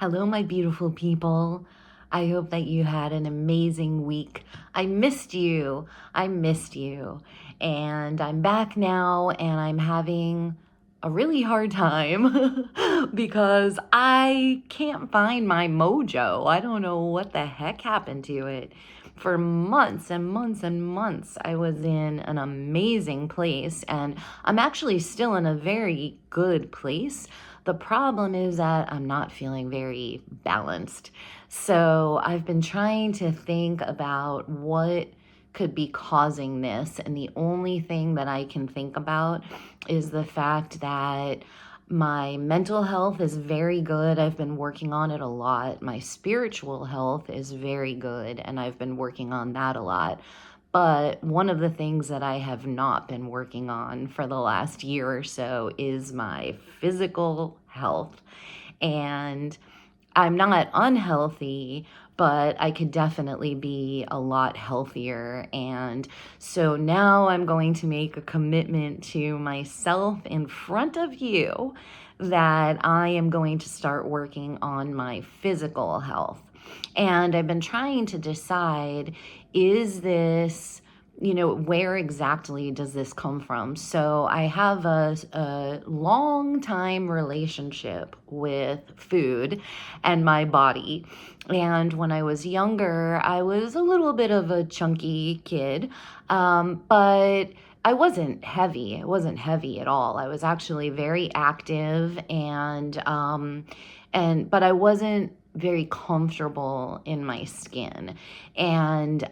Hello, my beautiful people. I hope that you had an amazing week. I missed you. I missed you. And I'm back now and I'm having a really hard time because I can't find my mojo. I don't know what the heck happened to it. For months and months and months, I was in an amazing place, and I'm actually still in a very good place. The problem is that I'm not feeling very balanced. So I've been trying to think about what could be causing this. And the only thing that I can think about is the fact that my mental health is very good. I've been working on it a lot. My spiritual health is very good, and I've been working on that a lot. But one of the things that I have not been working on for the last year or so is my physical health. And I'm not unhealthy, but I could definitely be a lot healthier. And so now I'm going to make a commitment to myself in front of you that I am going to start working on my physical health. And I've been trying to decide, is this, where exactly does this come from? So I have a long time relationship with food and my body. And when I was younger, I was a little bit of a chunky kid, but I wasn't heavy. I wasn't heavy at all. I was actually very active, but I wasn't very comfortable in my skin. And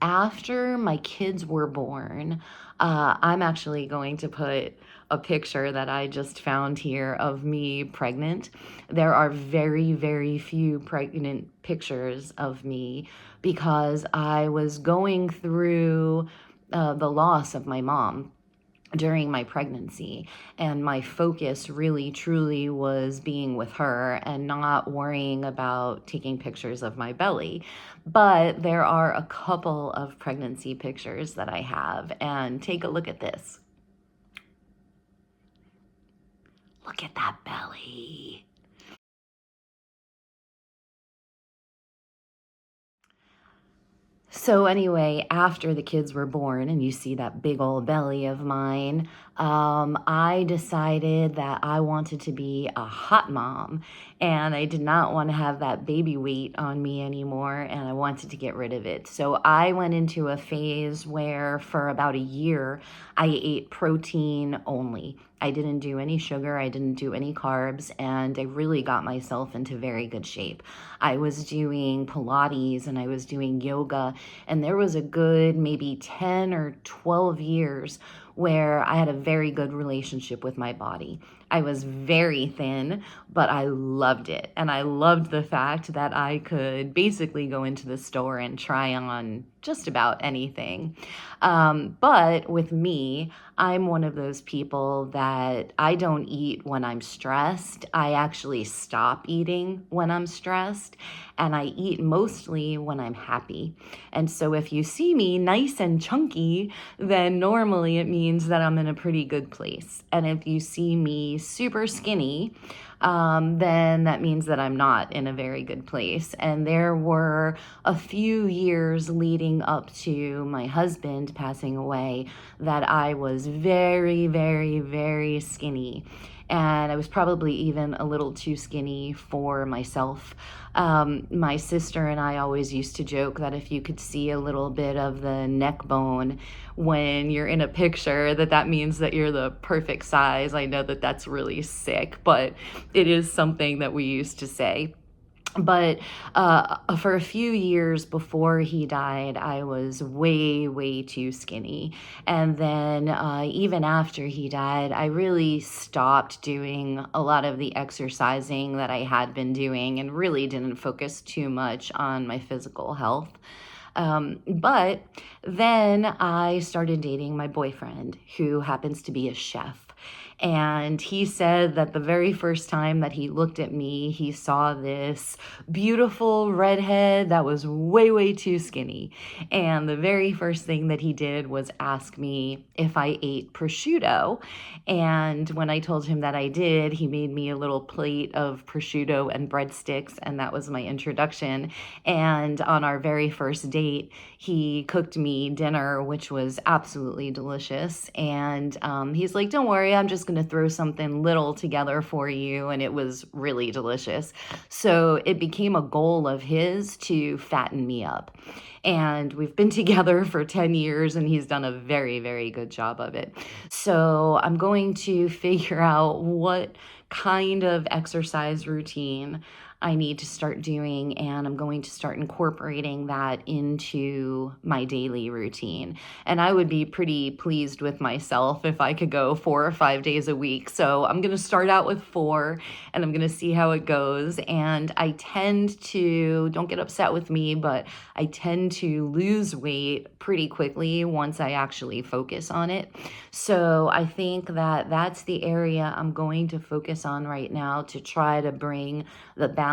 after my kids were born, I'm actually going to put a picture that I just found here of me pregnant. There are very, very few pregnant pictures of me because I was going through the loss of my mom during my pregnancy, and my focus really truly was being with her and not worrying about taking pictures of my belly. But there are a couple of pregnancy pictures that I have, and take a look at this. Look at that belly. So anyway, after the kids were born and you see that big old belly of mine, I decided that I wanted to be a hot mom, and I did not want to have that baby weight on me anymore, and I wanted to get rid of it. So I went into a phase where for about a year, I ate protein only. I didn't do any sugar, I didn't do any carbs, and I really got myself into very good shape. I was doing Pilates and I was doing yoga, and there was a good maybe 10 or 12 years where I had a very good relationship with my body. I was very thin, but I loved it. And I loved the fact that I could basically go into the store and try on just about anything. But with me, I'm one of those people that I don't eat when I'm stressed. I actually stop eating when I'm stressed, and I eat mostly when I'm happy. And so if you see me nice and chunky, then normally it means that I'm in a pretty good place. And if you see me super skinny, then that means that I'm not in a very good place. And there were a few years leading up to my husband passing away that I was very, very, very skinny. And I was probably even a little too skinny for myself. My sister and I always used to joke that if you could see a little bit of the neck bone when you're in a picture, that means that you're the perfect size. I know that that's really sick, but it is something that we used to say. But for a few years before he died, I was way, way too skinny. And then even after he died, I really stopped doing a lot of the exercising that I had been doing and really didn't focus too much on my physical health. But then I started dating my boyfriend, who happens to be a chef. And he said that the very first time that he looked at me, he saw this beautiful redhead that was way, way too skinny. And the very first thing that he did was ask me if I ate prosciutto. And when I told him that I did, he made me a little plate of prosciutto and breadsticks, and that was my introduction. And on our very first date, he cooked me dinner, which was absolutely delicious. And he's like, don't worry, I'm just going to throw something little together for you. And it was really delicious. So it became a goal of his to fatten me up. And we've been together for 10 years, and he's done a very, very good job of it. So I'm going to figure out what kind of exercise routine I need to start doing, and I'm going to start incorporating that into my daily routine. And I would be pretty pleased with myself if I could go 4 or 5 days a week. So I'm going to start out with 4, and I'm going to see how it goes. And I tend to, don't get upset with me, but I tend to lose weight pretty quickly once I actually focus on it. So I think that that's the area I'm going to focus on right now to try to bring the balance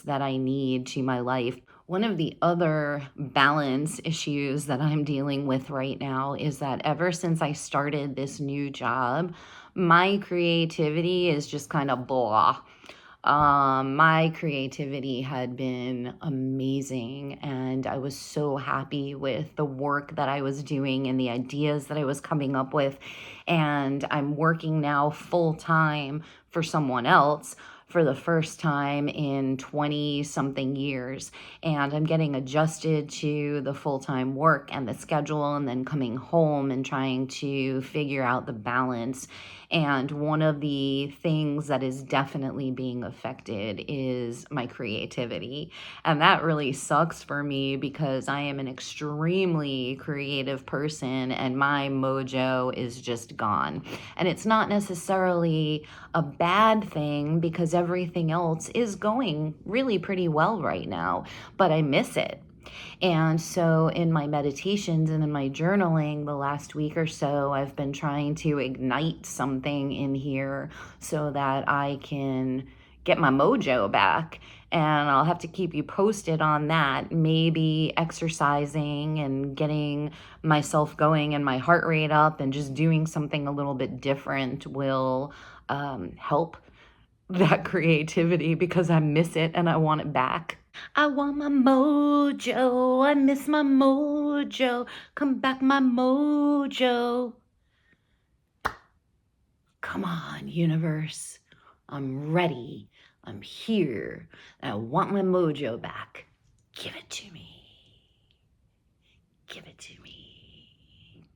that I need to my life. One of the other balance issues that I'm dealing with right now is that ever since I started this new job, my creativity is just kind of blah. My creativity had been amazing, and I was so happy with the work that I was doing and the ideas that I was coming up with. And I'm working now full time for someone else for the first time in 20 something years. And I'm getting adjusted to the full-time work and the schedule, and then coming home and trying to figure out the balance. And one of the things that is definitely being affected is my creativity. And that really sucks for me because I am an extremely creative person, and my mojo is just gone. And it's not necessarily a bad thing because everything else is going really pretty well right now, but I miss it. And so in my meditations and in my journaling the last week or so, I've been trying to ignite something in here so that I can get my mojo back. And I'll have to keep you posted on that. Maybe exercising and getting myself going and my heart rate up and just doing something a little bit different will help that creativity because I miss it and I want it back. I want my mojo. I miss my mojo. Come back, my mojo. Come on, universe. I'm ready. I'm here. I want my mojo back. Give it to me. Give it to me.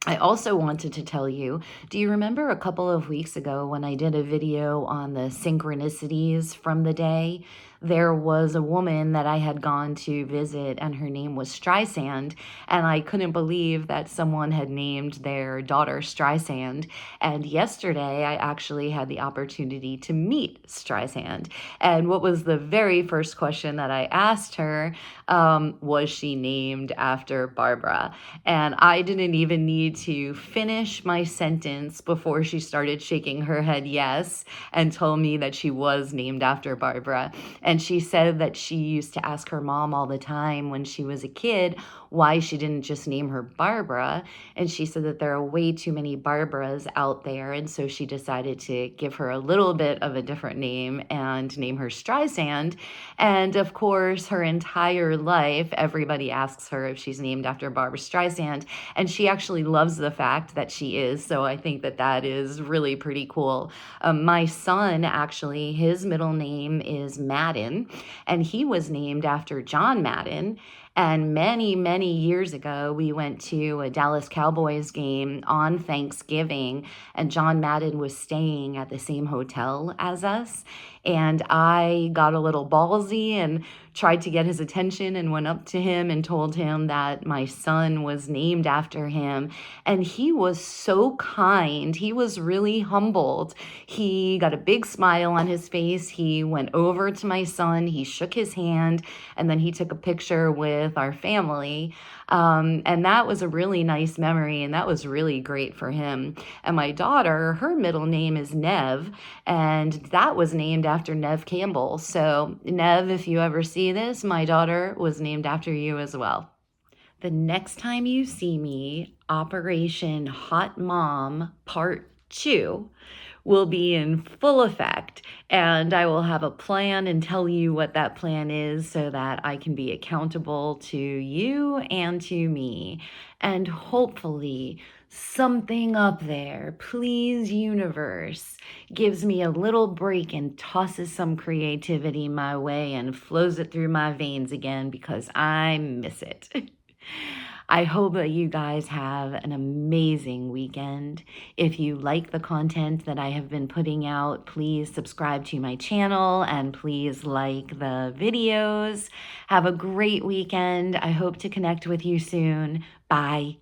I also wanted to tell you, do you remember a couple of weeks ago when I did a video on the synchronicities from the day? There was a woman that I had gone to visit, and her name was Streisand, and I couldn't believe that someone had named their daughter Streisand. And yesterday, I actually had the opportunity to meet Streisand. And what was the very first question that I asked her? Was she named after Barbara? And I didn't even need to finish my sentence before she started shaking her head yes and told me that she was named after Barbara. And she said that she used to ask her mom all the time when she was a kid why she didn't just name her Barbara. And she said that there are way too many Barbaras out there. And so she decided to give her a little bit of a different name and name her Streisand. And of course, her entire life, everybody asks her if she's named after Barbara Streisand. And she actually loves the fact that she is. So I think that that is really pretty cool. My son, actually, his middle name is Madden, and he was named after John Madden. And many, many years ago, we went to a Dallas Cowboys game on Thanksgiving, and John Madden was staying at the same hotel as us. And I got a little ballsy and tried to get his attention and went up to him and told him that my son was named after him. And he was so kind. He was really humbled. He got a big smile on his face. He went over to my son. He shook his hand, and then he took a picture with with our family. And that was a really nice memory, and that was really great for him. And my daughter, her middle name is Nev, and that was named after Nev Campbell. So, Nev, if you ever see this, my daughter was named after you as well. The next time you see me, Operation Hot Mom Part 2 will be in full effect, and I will have a plan and tell you what that plan is so that I can be accountable to you and to me. And hopefully, something up there, please, universe, gives me a little break and tosses some creativity my way and flows it through my veins again because I miss it. I hope that you guys have an amazing weekend. If you like the content that I have been putting out, please subscribe to my channel and please like the videos. Have a great weekend. I hope to connect with you soon. Bye.